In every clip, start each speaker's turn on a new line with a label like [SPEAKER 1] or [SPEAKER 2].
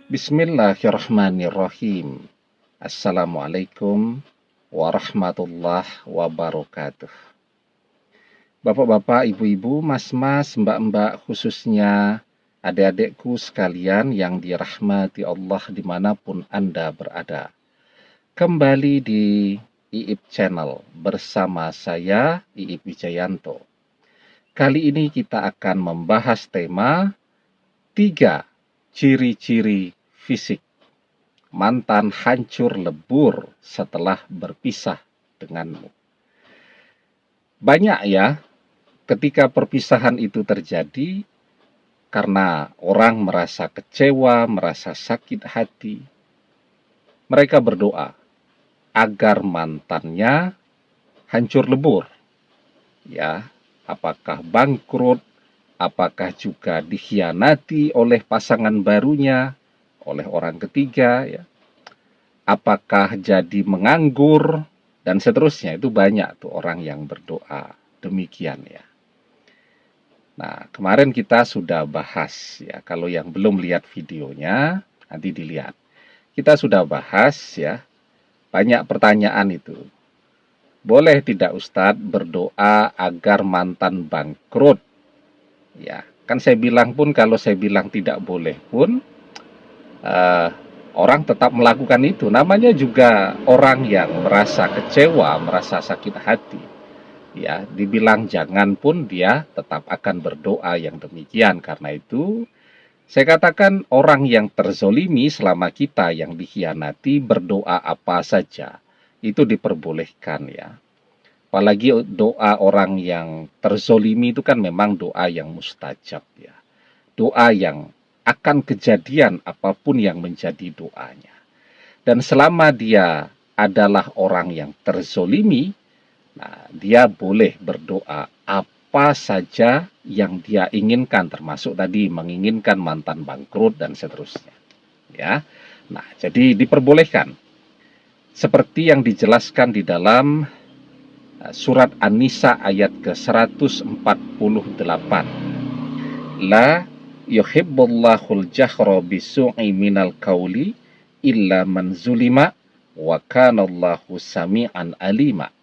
[SPEAKER 1] Bismillahirrahmanirrahim. Assalamualaikum warahmatullahi wabarakatuh. Bapak-bapak, ibu-ibu, mas-mas, mbak-mbak, khususnya adik-adikku sekalian yang dirahmati Allah dimanapun Anda berada. Kembali di Iip Channel bersama saya, Iip Wijayanto. Kali ini kita akan membahas tema 3 ciri-ciri fisik mantan hancur lebur setelah berpisah denganmu. Banyak ya, ketika perpisahan itu terjadi karena orang merasa kecewa, merasa sakit hati, mereka berdoa agar mantannya hancur lebur. Ya, apakah bangkrut, apakah juga dikhianati oleh pasangan barunya, oleh orang ketiga, ya. Apakah jadi menganggur, dan seterusnya. Itu banyak tuh orang yang berdoa demikian ya. Nah, kemarin kita sudah bahas ya, kalau yang belum lihat videonya, nanti dilihat. Kita sudah bahas ya, banyak pertanyaan itu. Boleh tidak Ustadz berdoa agar mantan bangkrut? Ya, kan saya bilang pun, kalau saya bilang tidak boleh pun, orang tetap melakukan itu. Namanya juga orang yang merasa kecewa, merasa sakit hati. Ya, dibilang jangan pun dia tetap akan berdoa yang demikian. Karena itu, saya katakan orang yang terzolimi selama kita yang dikhianati berdoa apa saja, itu diperbolehkan ya. Apalagi doa orang yang terzolimi itu kan memang doa yang mustajab ya. Doa yang akan kejadian apapun yang menjadi doanya. Dan selama dia adalah orang yang terzolimi, nah, dia boleh berdoa apa saja yang dia inginkan, termasuk tadi menginginkan mantan bangkrut dan seterusnya. Ya, nah jadi diperbolehkan. Seperti yang dijelaskan di dalam surat An-Nisa ayat ke-148. La yuhibbullahul jahra bisu'i minal qawli illa man zulima wa kanallahu sami'an alima.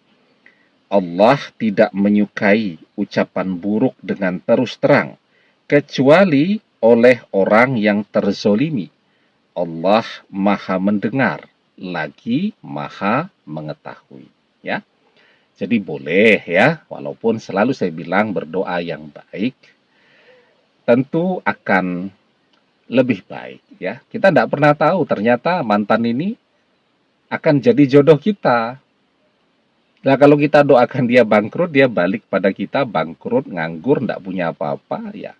[SPEAKER 1] Allah tidak menyukai ucapan buruk dengan terus terang, kecuali oleh orang yang terzolimi. Allah maha mendengar, lagi maha mengetahui. Ya, jadi boleh ya, walaupun selalu saya bilang berdoa yang baik, tentu akan lebih baik ya. Kita tidak pernah tahu, ternyata mantan ini akan jadi jodoh kita. Nah, kalau kita doakan dia bangkrut, dia balik pada kita bangkrut, nganggur, tidak punya apa-apa, ya.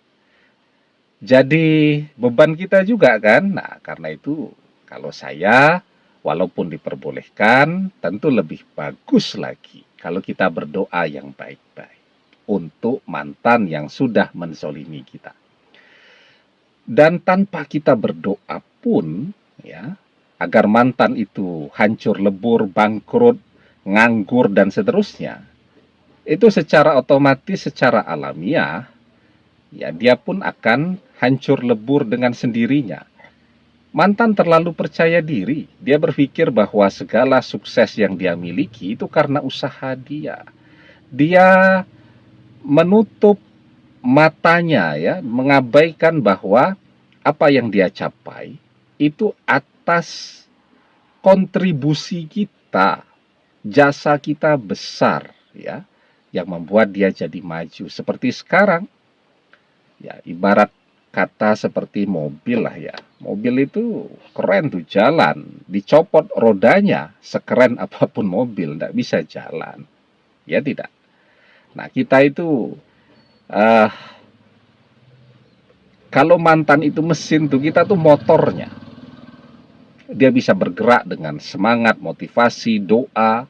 [SPEAKER 1] Jadi beban kita juga kan. Nah, karena itu kalau saya, walaupun diperbolehkan, tentu lebih bagus lagi kalau kita berdoa yang baik-baik untuk mantan yang sudah menzolimi kita. Dan tanpa kita berdoa pun, ya, agar mantan itu hancur lebur, bangkrut, nganggur, dan seterusnya, itu secara otomatis, secara alamiah, ya dia pun akan hancur lebur dengan sendirinya. Mantan terlalu percaya diri, dia berpikir bahwa segala sukses yang dia miliki itu karena usaha dia. Dia menutup matanya ya, mengabaikan bahwa apa yang dia capai itu atas kontribusi kita, jasa kita besar ya, yang membuat dia jadi maju. Seperti sekarang ya, ibarat kata seperti mobil lah ya. Mobil itu keren tuh, jalan, dicopot rodanya, sekeren apapun mobil, tidak bisa jalan. Ya tidak. Nah, kita itu kalau mantan itu mesin tuh, kita tuh motornya. Dia bisa bergerak dengan semangat, motivasi, doa,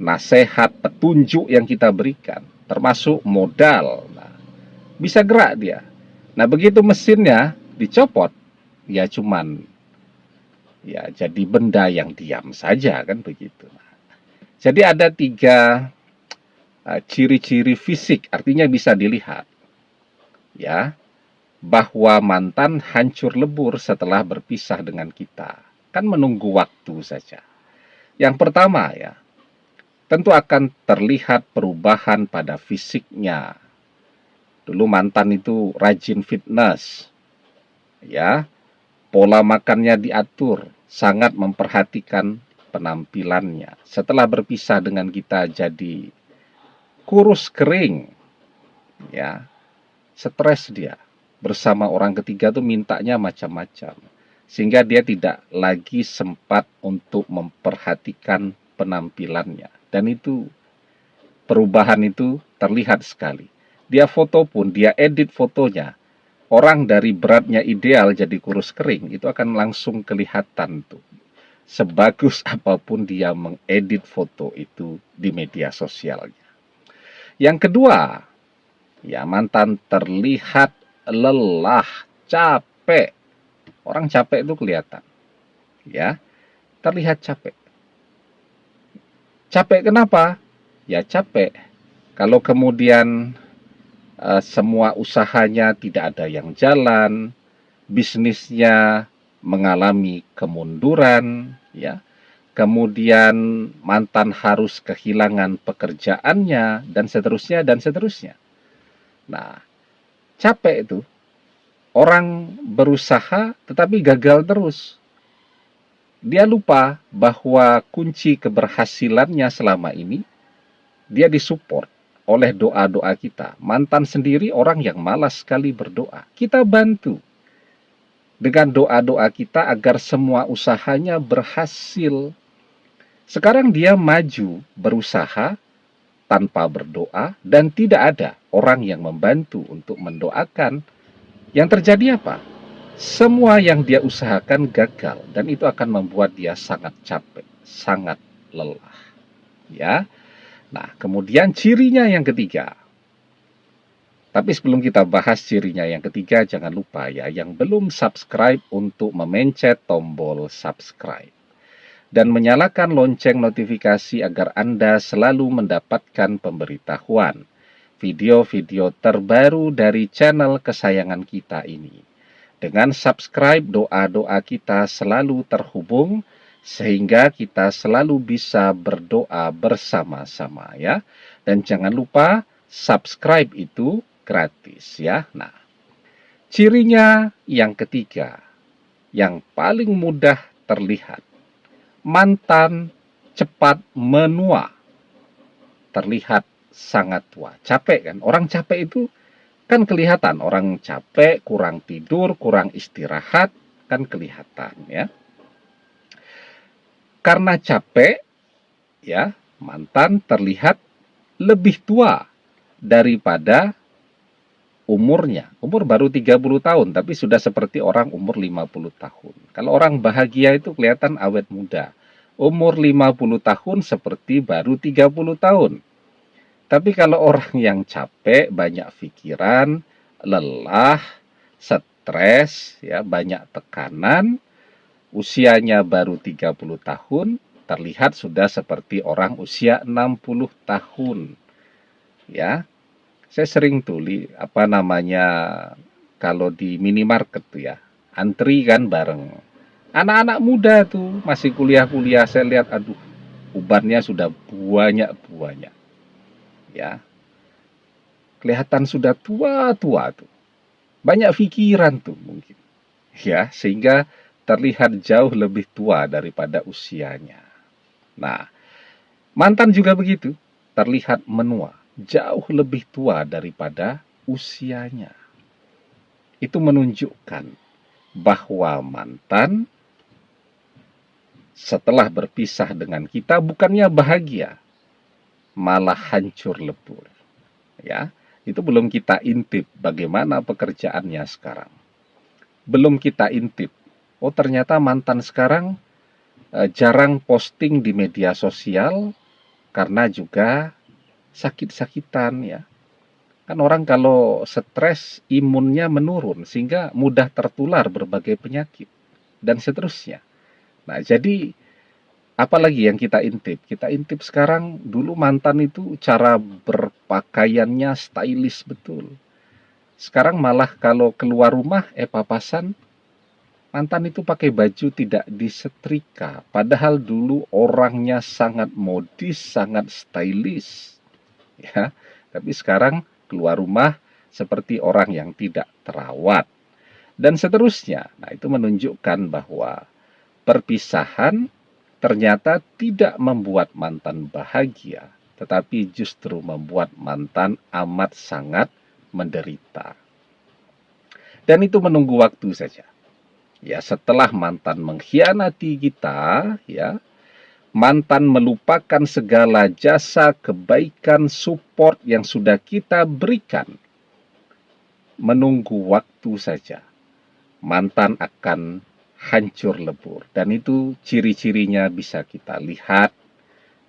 [SPEAKER 1] nasihat, petunjuk yang kita berikan, termasuk modal. Nah, bisa gerak dia. Nah, begitu mesinnya dicopot, ya cuman ya jadi benda yang diam saja kan begitu. Nah, jadi ada 3 ciri-ciri fisik, artinya bisa dilihat. Ya. bahwa mantan hancur lebur setelah berpisah dengan kita? Kan menunggu waktu saja. Yang pertama ya, tentu akan terlihat perubahan pada fisiknya. Dulu mantan itu rajin fitness, ya, pola makannya diatur, sangat memperhatikan penampilannya. Setelah berpisah dengan kita jadi kurus kering, ya, stres dia. Bersama orang ketiga tuh mintanya macam-macam. Sehingga dia tidak lagi sempat untuk memperhatikan penampilannya. Dan itu, perubahan itu terlihat sekali. Dia foto pun, dia edit fotonya. Orang dari beratnya ideal jadi kurus kering, itu akan langsung kelihatan tuh. Sebagus apapun dia mengedit foto itu di media sosialnya. Yang kedua, ya mantan terlihat lelah, capek. Orang capek itu kelihatan. Ya, terlihat capek. Capek kenapa? Ya capek. Kalau kemudian semua usahanya tidak ada yang jalan, bisnisnya mengalami kemunduran, ya. Kemudian mantan harus kehilangan pekerjaannya dan seterusnya dan seterusnya. Nah, capek itu orang berusaha tetapi gagal terus. Dia lupa bahwa kunci keberhasilannya selama ini dia disupport oleh doa-doa kita. Mantan sendiri orang yang malas sekali berdoa. Kita bantu dengan doa-doa kita agar semua usahanya berhasil. Sekarang dia maju berusaha tanpa berdoa dan tidak ada orang yang membantu untuk mendoakan. Yang terjadi apa? Semua yang dia usahakan gagal dan itu akan membuat dia sangat capek, sangat lelah. Ya. Nah, kemudian cirinya yang ketiga. Tapi sebelum kita bahas cirinya yang ketiga, jangan lupa ya, yang belum subscribe untuk memencet tombol subscribe dan menyalakan lonceng notifikasi agar Anda selalu mendapatkan pemberitahuan video-video terbaru dari channel kesayangan kita ini. Dengan subscribe, doa-doa kita selalu terhubung sehingga kita selalu bisa berdoa bersama-sama ya. Dan jangan lupa subscribe itu gratis ya. Nah, cirinya yang ketiga, yang paling mudah terlihat, mantan cepat menua, terlihat sangat tua. Capek kan? Orang capek itu kan kelihatan, orang capek, kurang tidur, kurang istirahat, kan kelihatan ya. Karena capek, ya, mantan terlihat lebih tua daripada umurnya. Umur baru 30 tahun, tapi sudah seperti orang umur 50 tahun. Kalau orang bahagia itu kelihatan awet muda. Umur 50 tahun seperti baru 30 tahun. Tapi kalau orang yang capek, banyak pikiran, lelah, stres, ya, banyak tekanan, usianya baru 30 tahun, terlihat sudah seperti orang usia 60 tahun. Ya. Saya sering kalau di minimarket tuh ya, antri kan bareng. Anak-anak muda tuh masih kuliah-kuliah, saya lihat aduh, ubannya sudah banyak-banyak. Ya, kelihatan sudah tua-tua tuh. Banyak pikiran tuh mungkin. Ya, sehingga terlihat jauh lebih tua daripada usianya. Nah, mantan juga begitu, terlihat menua, jauh lebih tua daripada usianya. Itu menunjukkan bahwa mantan setelah berpisah dengan kita bukannya bahagia, malah hancur lebur. Ya, itu belum kita intip bagaimana pekerjaannya sekarang. Belum kita intip. Oh, ternyata mantan sekarang jarang posting di media sosial karena juga sakit-sakitan ya. Kan orang kalau stres imunnya menurun sehingga mudah tertular berbagai penyakit dan seterusnya. Nah, jadi apalagi yang kita intip? Kita intip sekarang, dulu mantan itu cara berpakaiannya stylish betul. Sekarang malah kalau keluar rumah, papasan, mantan itu pakai baju tidak disetrika. Padahal dulu orangnya sangat modis, sangat stylish. Ya, tapi sekarang keluar rumah seperti orang yang tidak terawat. Dan seterusnya. Nah, itu menunjukkan bahwa perpisahan ternyata tidak membuat mantan bahagia, tetapi justru membuat mantan amat sangat menderita. Dan itu menunggu waktu saja. Ya, setelah mantan mengkhianati kita, ya, mantan melupakan segala jasa, kebaikan, support yang sudah kita berikan. Menunggu waktu saja, mantan akan hancur lebur. Dan itu ciri-cirinya bisa kita lihat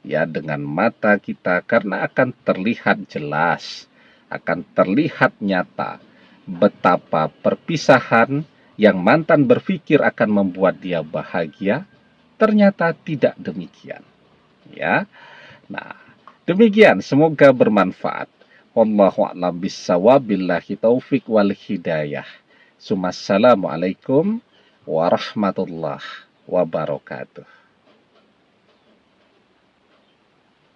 [SPEAKER 1] ya dengan mata kita, karena akan terlihat jelas, akan terlihat nyata betapa perpisahan yang mantan berpikir akan membuat dia bahagia ternyata tidak demikian. Ya. Nah, demikian, semoga bermanfaat. Wallahu a'lam bissawab, billahi taufik wal hidayah. Assalamualaikum warahmatullahi wabarakatuh.